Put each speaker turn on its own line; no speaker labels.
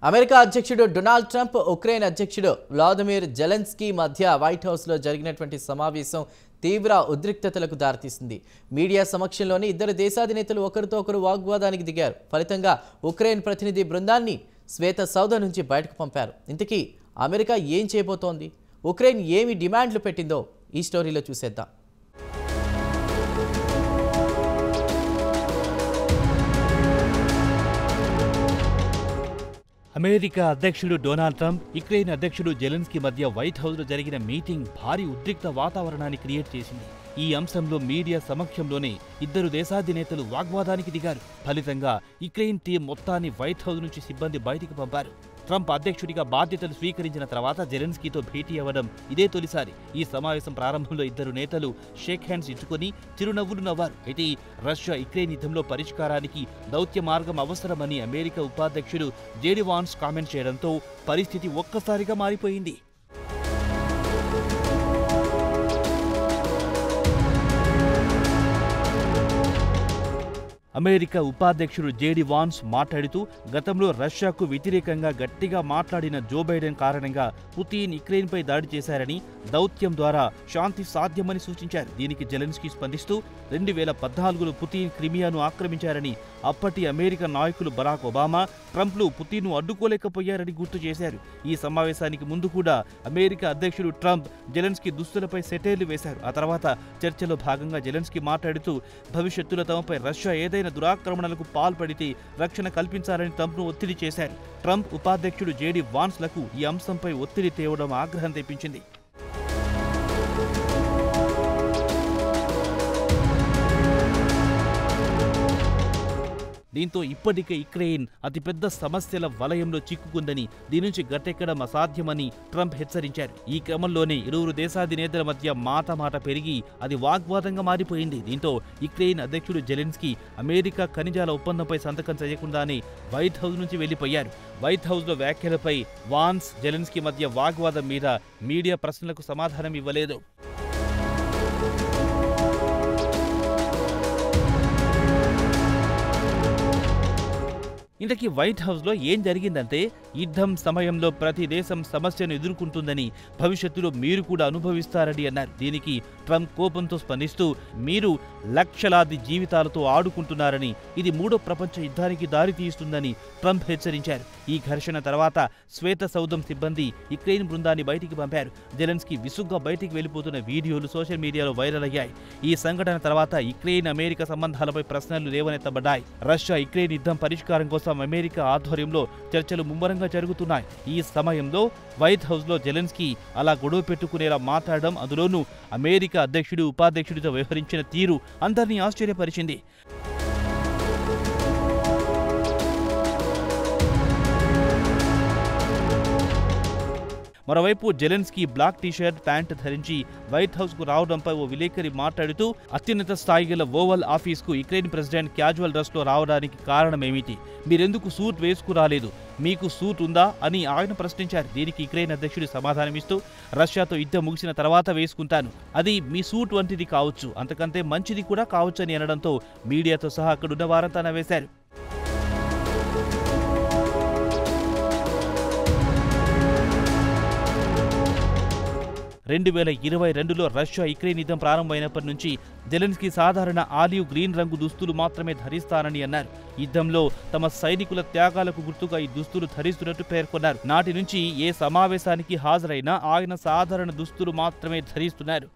America అధ్యక్షుడు Donald Trump Ukraine అధ్యక్షుడు Vladimir Zelensky మధ్య వైట్ హౌస్లో జరిగినటువంటి సమావేశం తీవ్ర ఉద్రిక్తతలకు దారితీసింది. మీడియా సమక్షంలోనే ఇద్దరు దేశాధినేతలు ఒకరితో ఒకరు వాగ్వాదానికి దిగారు. ఫలితంగా ఉక్రెయిన్ ప్రతినిధి బృందాన్ని శ్వేత సౌధ నుంచి బయటకు పంపారు. ఇంతకీ అమెరికా ఏం చేయబోతోంది, ఉక్రెయిన్ ఏమి డిమాండ్లు పెట్టిందో ఈ స్టోరీలో చూసేద్దాం.
అమెరికా అధ్యక్షుడు డొనాల్డ్ ట్రంప్, యుక్రెయిన్ అధ్యక్షుడు జెలెన్స్కీ మధ్య వైట్ హౌస్లో జరిగిన మీటింగ్ భారీ ఉద్రిక్త వాతావరణాన్ని క్రియేట్ చేసింది. ఈ అంశంలో మీడియా సమక్షంలోనే ఇద్దరు దేశాధినేతలు వాగ్వాదానికి దిగారు. ఫలితంగా యుక్రెయిన్ టీం మొత్తాన్ని వైట్ హౌస్ నుంచి సిబ్బంది బయటికి పంపారు. ట్రంప్ అధ్యక్షుడిగా బాధ్యతలు స్వీకరించిన తర్వాత జెలెన్స్కీతో భేటీ అవ్వడం ఇదే తొలిసారి. ఈ సమావేశం ప్రారంభంలో ఇద్దరు నేతలు షేక్ హ్యాండ్స్ ఇచ్చుకొని చిరునవ్వులు నవ్వారు. అయితే రష్యా యుక్రెయిన్ యుద్ధంలో పరిష్కారానికి దౌత్య మార్గం అవసరమని అమెరికా ఉపాధ్యక్షుడు జేడీ వాన్స్ కామెంట్ చేయడంతో పరిస్థితి ఒక్కసారిగా మారిపోయింది. అమెరికా ఉపాధ్యక్షుడు జేడీ వాన్స్ మాట్లాడుతూ, గతంలో రష్యాకు వ్యతిరేకంగా గట్టిగా మాట్లాడిన జో బైడెన్ కారణంగా పుతిన్ యుక్రెయిన్పై దాడి చేశారని, దౌత్యం ద్వారా శాంతి సాధ్యమని సూచించారు. దీనికి జెలెన్స్కీ స్పందిస్తూ 2014లో పుతిన్ క్రిమియాను ఆక్రమించారని, అప్పటి అమెరికా నాయకులు బరాక్ ఒబామా, ట్రంప్లు పుతిన్ను అడ్డుకోలేకపోయారని గుర్తు చేశారు. ఈ సమావేశానికి ముందు కూడా అమెరికా అధ్యక్షుడు ట్రంప్ జెలెన్స్కీ దుస్తులపై సెటైర్లు వేశారు. ఆ తర్వాత చర్చలో భాగంగా జెలెన్స్కీ మాట్లాడుతూ, భవిష్యత్తులో తమపై రష్యా ఏదైనా దురాక్రమణలకు పాల్పడితే రక్షణ కల్పించాలని ట్రంప్ను ఒత్తిడి చేశారు. ట్రంప్ ఉపాధ్యక్షుడు జేడీ వాన్స్లకు ఈ అంశంపై ఒత్తిడి తేవడం ఆగ్రహం తెప్పించింది. దీంతో ఇప్పటికే యుక్రెయిన్ అతిపెద్ద సమస్యల వలయంలో చిక్కుకుందని, దీని నుంచి గట్టెక్కడం అసాధ్యమని ట్రంప్ హెచ్చరించారు. ఈ క్రమంలోనే ఇరువురు దేశాధినేతల మధ్య మాట పెరిగి అది వాగ్వాదంగా మారిపోయింది. దీంతో యుక్రెయిన్ అధ్యక్షుడు జెలెన్స్కీ అమెరికా ఖనిజాల ఒప్పందంపై సంతకం చేయకుండానే వైట్ హౌస్ నుంచి వెళ్లిపోయారు. వైట్ హౌస్లో వ్యాఖ్యలపై వాన్స్, జెలెన్స్కీ మధ్య వాగ్వాదం మీద మీడియా ప్రశ్నలకు సమాధానం ఇవ్వలేదు. ఇంతకీ వైట్ హౌస్లో ఏం జరిగిందంటే, యుద్ధం సమయంలో ప్రతి దేశం సమస్యను ఎదుర్కొంటుందని, భవిష్యత్తులో మీరు కూడా అనుభవిస్తారని అన్నారు. దీనికి ట్రంప్ కోపంతో స్పందిస్తూ, మీరు లక్షలాది జీవితాలతో ఆడుకుంటున్నారని, ఇది మూడో ప్రపంచ యుద్ధానికి దారితీస్తుందని ట్రంప్ హెచ్చరించారు. ఈ ఘర్షణ తర్వాత శ్వేత సౌధం సిబ్బంది యుక్రెయిన్ బృందాన్ని బయటికి పంపారు. జెలెన్స్కీ విసుగ్గా బయటికి వెళ్లిపోతున్న వీడియోలు సోషల్ మీడియాలో వైరల్ అయ్యాయి. ఈ సంఘటన తర్వాత యుక్రెయిన్ అమెరికా సంబంధాలపై ప్రశ్నలు లేవనెత్తబడ్డాయి. రష్యా యుక్రెయిన్ యుద్ధం పరిష్కారం కోసం అమెరికా ఆధ్వర్యంలో చర్చలు ముమ్మరంగా జరుగుతున్నాయి. ఈ సమయంలో వైట్ హౌస్లో జెలెన్స్కీ అలా గొడవ పెట్టుకునేలా మాట్లాడడం, అందులోనూ అమెరికా అధ్యక్షుడు ఉపాధ్యక్షుడితో వ్యవహరించిన తీరు అందరినీ ఆశ్చర్యపరిచింది. మరోవైపు జెలెన్స్కీ బ్లాక్ టీషర్ట్, ప్యాంట్ ధరించి వైట్ హౌస్ కు రావడంపై ఓ విలేకరి మాట్లాడుతూ, అత్యున్నత స్థాయి గల ఓవల్ ఆఫీస్ కు యుక్రెయిన్ ప్రెసిడెంట్ క్యాజువల్ డ్రెస్ లో రావడానికి కారణమేమిటి? మీరెందుకు సూట్ వేసుకురాలేదు? మీకు సూట్ ఉందా అని ఆయన ప్రశ్నించారు. దీనికి యుక్రెయిన్ అధ్యక్షుడు సమాధానమిస్తూ, రష్యాతో యుద్ధం ముగిసిన తర్వాత వేసుకుంటాను, అది మీ సూట్ వంటిది కావచ్చు, అంతకంటే మంచిది కూడా కావచ్చని అనడంతో మీడియాతో సహా అక్కడున్న వారంతా నవ్వేశారు. 2022లో రష్యా యుక్రెయిన్ యుద్ధం ప్రారంభమైనప్పటి నుంచి జెలెన్స్కీ సాధారణ ఆలివ్ గ్రీన్ రంగు దుస్తులు మాత్రమే ధరిస్తానని అన్నారు. యుద్ధంలో తమ సైనికుల త్యాగాలకు గుర్తుగా ఈ దుస్తులు ధరిస్తున్నట్టు పేర్కొన్నారు. నాటి నుంచి ఏ సమావేశానికి హాజరైనా ఆయన సాధారణ దుస్తులు మాత్రమే ధరిస్తున్నారు.